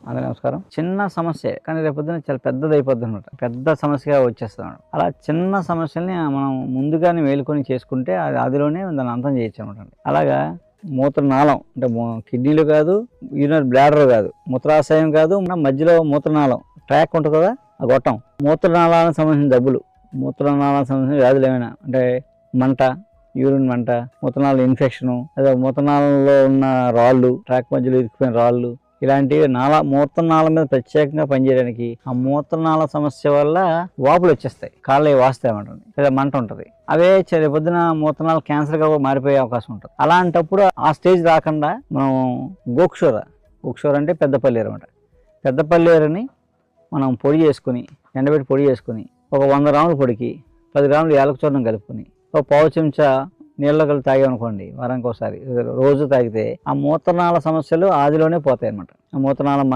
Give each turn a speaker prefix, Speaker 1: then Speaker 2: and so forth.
Speaker 1: అందరికీ నమస్కారం. చిన్న సమస్యే కానీ రేపొద్దున చాలా పెద్దదయిపోద్ది అనమాట. పెద్ద సమస్యగా వచ్చేస్తాడు. అలా చిన్న సమస్యల్ని మనం ముందుగానే మేలుకొని చేసుకుంటే అదిలోనే దాన్ని అంతం చేయొచ్చు అనమాట. అలాగా మూత్రనాళం అంటే కిడ్నీలు కాదు, యూరినరీ బ్లాడర్ కాదు, మూత్రాశయం కాదు, మధ్యలో మూత్రనాళం ట్రాక్ ఉంటుంది కదా, ఆ గొట్టం. మూత్రనాళానికి సంబంధించిన జబ్బులు, మూత్రనాళానికి సంబంధించిన వ్యాధులు ఏమైనా అంటే మంట, యూరిన్ మంట, మూత్రనాళ ఇన్ఫెక్షను, లేదా మూత్రనాళంలో ఉన్న రాళ్ళు, ట్రాక్ మధ్యలో ఇరుక్కుపోయిన రాళ్ళు, ఇలాంటివి మూత్రనాళం మీద ప్రత్యేకంగా పనిచేయడానికి ఆ మూత్రనాళ సమస్య వల్ల వాపులు వచ్చేస్తాయి, కాళ్ళు వాస్తాయి అన్నమాట, లేదా మంట ఉంటుంది. అవే పొద్దున మూత్రనాళ క్యాన్సర్గా మారిపోయే అవకాశం ఉంటుంది. అలాంటప్పుడు ఆ స్టేజ్ రాకుండా మనం గోక్షూర అంటే పెద్ద పల్లీరు అనమాట. పెద్ద పల్లీరుని మనం పొడి చేసుకుని, ఎండబెట్టి పొడి చేసుకుని, ఒక 100 గ్రాముల పొడికి 10 గ్రాములు యాలక చూర్ణం కలుపుకొని ఒక పావు చెంచా నీళ్ళ కలిపి తాగామనుకోండి, వారానికి ఒకసారి రోజు తాగితే ఆ మూత్రనాళ సమస్యలు ఆదిలోనే పోతాయి అన్నమాట. ఆ మూత్రనాళం